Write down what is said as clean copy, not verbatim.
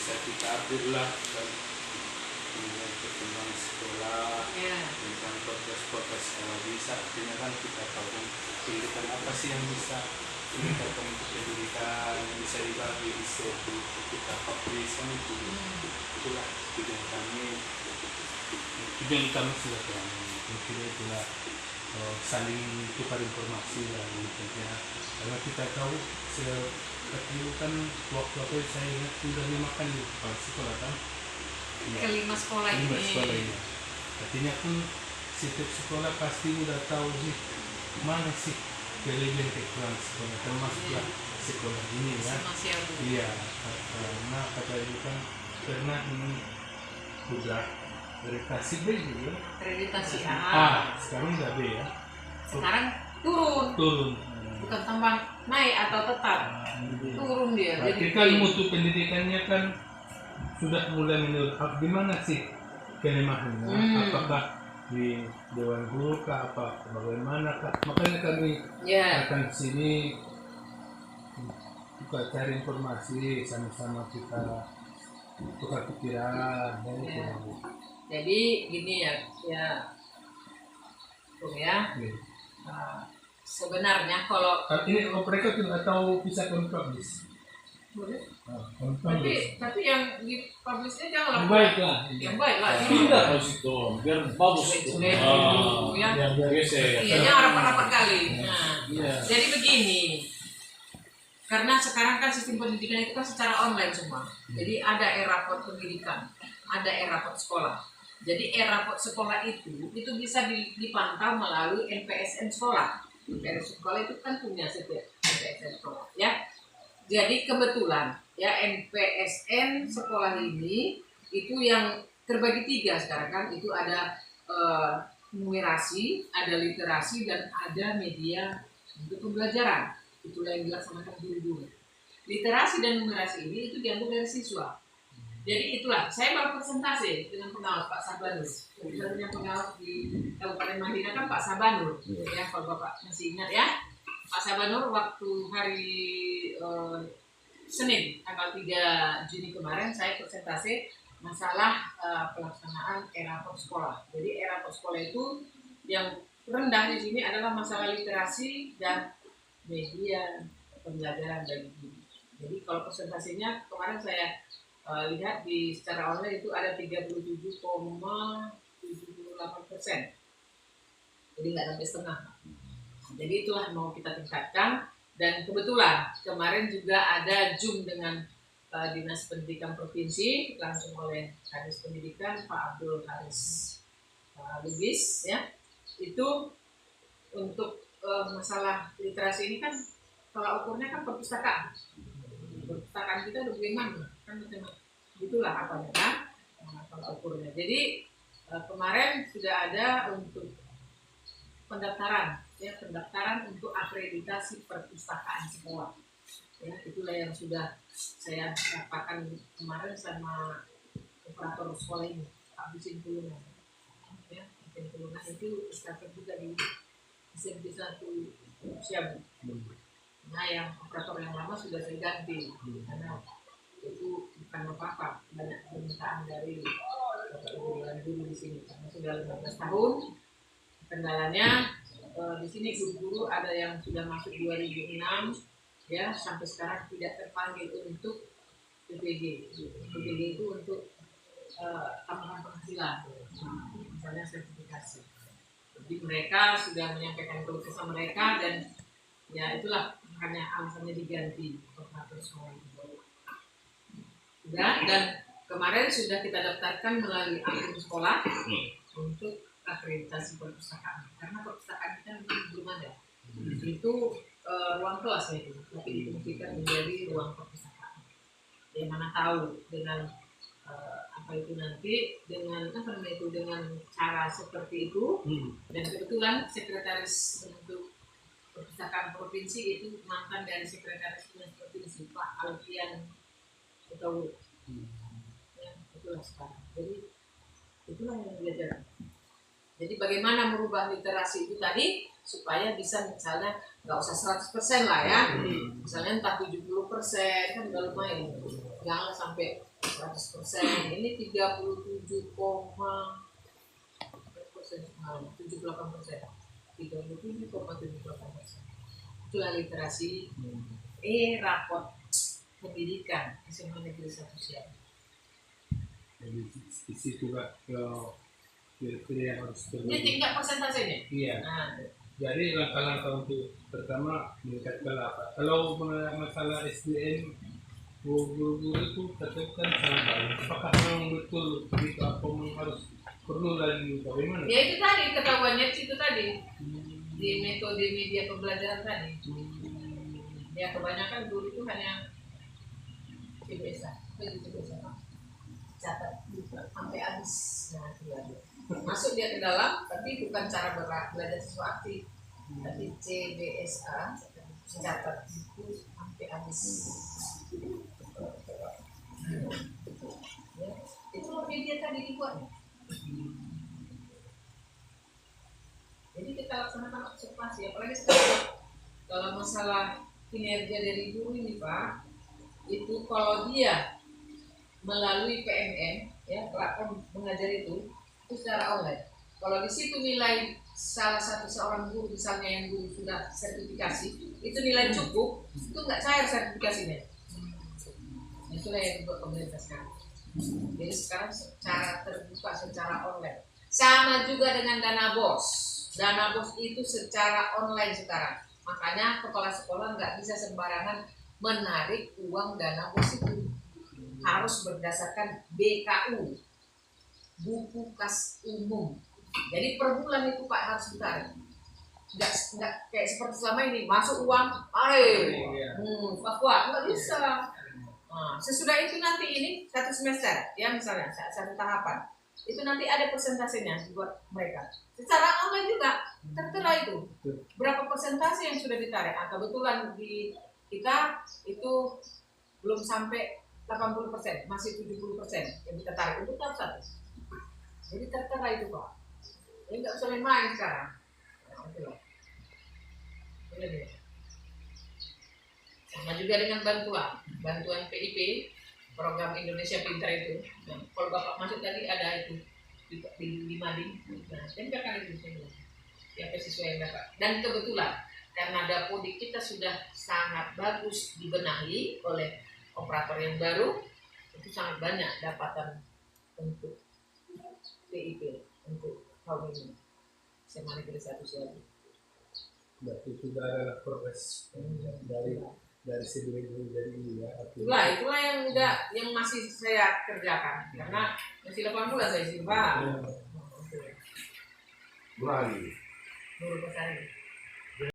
bisa kita update lah kan mengenai perkembangan sekolah tentang podcast kalau bisa artinya kan kita tahu pendidikan apa sih yang bisa meningkatkan untuk pendidikan yang bisa dibagi bisa kita publish kan itulah tujuan kami sudah mungkin itulah saling tukar informasi dan tentunya karena kita tahu seperti itu kan waktu saya ingat sudah 5 kali kepala sekolah kan kelima sekolah ini artinya kan setiap sekolah pasti udah tahu sih mana sih kelebihan kekurangan sekolah termasuklah sekolah ini ya iya karena kata itu kan pernah ini sudah akreditasi B juga akreditasi A sekarang udah B ya sekarang turun bukan tambah naik atau tetap turun dia berarti kan mutu pendidikannya kan sudah mulai menurut gimana sih kelemahannya apakah di Dewan Guru kah apa bagaimana kah makanya kami akan sini kita cari informasi sama-sama kita tukar pikiran jadi gini ya sebenarnya kalau ini mereka tidak tahu bisa publish boleh tapi yang di publishnya jangan baiklah yang baik lah tidak harus itu biar bagus itu iya rapat-rapat kali jadi begini karena sekarang kan sistem pendidikan itu kan secara online semua jadi ada e-raport pendidikan ada e-raport sekolah jadi e-raport sekolah itu bisa dipantau melalui NPSN sekolah NPSN sekolah itu kan punya setiap NPSN sekolah ya. Jadi kebetulan ya NPSN sekolah ini itu yang terbagi 3 sekarang kan itu ada numerasi, ada literasi dan ada media untuk pembelajaran. Itulah yang dilaksanakan guru-guru. Literasi dan numerasi ini itu diambil dari siswa. Jadi itulah saya baru presentasi dengan pengawas Pak Sabanur. Sebenarnya pengawas di Kabupaten Madinah kan Pak Sabanur. Ya kalau Bapak masih ingat ya. Pak Sabanur waktu hari Senin tanggal 3 Juni kemarin saya presentasi masalah pelaksanaan e-raport sekolah. Jadi e-raport sekolah itu yang rendah di sini adalah masalah literasi dan media pembelajaran bagi guru. Jadi kalau presentasinya kemarin saya lihat di secara online itu ada 37,78%. Jadi nggak sampai setengah. Jadi itulah mau kita tingkatkan dan kebetulan kemarin juga ada Zoom dengan Dinas Pendidikan Provinsi langsung oleh Kadis Pendidikan Pak Abdul Haris Lubis ya. Itu untuk masalah literasi ini kan kalau ukurnya kan perpustakaan kita udah bagaimana kan itulah apanya kan kalau ukurnya. Jadi kemarin sudah ada untuk pendaftaran untuk akreditasi perpustakaan sekolah ya itulah yang sudah saya dapatkan kemarin sama operator sekolah ini Pak Bisin Pulunan ya Bisin Pulunan itu starter juga di SMP 1 Siabu. Nah yang operator yang lama sudah saya ganti karena itu bukan apa-apa banyak permintaan dari bapak guru di sini karena sudah 15 tahun. Kendalanya di sini guru-guru ada yang sudah masuk 2006 ya sampai sekarang tidak terpanggil untuk PPG. PPG itu untuk tambahan penghasilan, misalnya sertifikasi. Jadi mereka sudah menyampaikan keluh kesah mereka dan ya itulah makanya alasannya diganti operator sekolah itu. Dan kemarin sudah kita daftarkan melalui akun sekolah untuk akreditasi perpustakaan karena perpustakaan kita memang belum ada itu ruang kelas itu tapi difungsikan menjadi ruang perpustakaan yang mana tahu dengan apa itu nanti dengan dengan cara seperti itu dan kebetulan sekretaris untuk perpustakaan provinsi itu mantan dari sekretaris provinsi Pak Alfian Utawu ya itulah sekarang jadi itulah yang belajar. Jadi bagaimana merubah literasi itu tadi supaya bisa misalnya nggak usah 100% lah ya, misalnya entah 70% kan udah lumayan, jangan sampai 100%. Ini 37,78%, 37,78%. Itulah literasi raport pendidikan SMA Negeri 1 Siak. Jadi di situ Kak, kira-kira yang harus Ini tingkat persentasenya. Iya. Nah, Jadi langkah-langkah untuk pertama meningkatkan apa? Kalau masalah SDM guru-guru itu katakan sangat baik. Apakah memang betul begitu apa memang harus perlu lagi bagaimana? ya itu tadi ketahuannya itu tadi di metode media pembelajaran tadi. Ya kebanyakan guru itu hanya biasa, catat sampai habis. Nah itu lagi. Masuk dia ke dalam, tapi bukan cara belajar siswa aktif, tapi CBSA, catat buku sampai habis. Ya, itu media tadi dibuatnya. Jadi kita laksanakan observasi, apalagi sekarang kalau masalah kinerja dari guru ini Pak, itu kalau dia melalui PMM ya platform mengajar itu secara online. Kalau di situ nilai salah satu seorang guru misalnya yang guru sudah sertifikasi itu nilai cukup, itu nggak cair sertifikasinya. Itulah yang dibuat pemerintah sekarang. Jadi sekarang secara terbuka, secara online. Sama juga dengan dana BOS. Dana BOS itu secara online sekarang. Makanya kepala sekolah nggak bisa sembarangan menarik uang dana BOS itu. Harus berdasarkan BKU, buku kas umum. Jadi per bulan itu Pak harus ditarik. Nggak kayak seperti selama ini masuk uang, kuat nggak bisa. Nah, sesudah itu nanti ini satu semester, ya misalnya satu tahapan, itu nanti ada persentasenya buat mereka. Secara online juga tertera itu berapa persentase yang sudah ditarik. Nah, kebetulan di kita itu belum sampai 80%, masih 70% yang kita tarik untuk tahap 1. Jadi tertera itu Pak. Jadi nggak usah main sekarang. Sama juga dengan bantuan PIP, program Indonesia Pintar itu. Nah, kalau Bapak masuk tadi ada itu di Mading. Nah, tempelkan itu semua. Siapa siswa yang dapat. Dan kebetulan karena Dapodik kita sudah sangat bagus dibenahi oleh operator yang baru, itu sangat banyak dapatan untuk PIP untuk tahun ini. SMA Negeri 1 Siak. Berarti sudah ada progres dari sebelum dari ini ya. Itulah yang masih saya kerjakan karena masih 8 bulan saya sih Pak. Berani. Baru besar ini.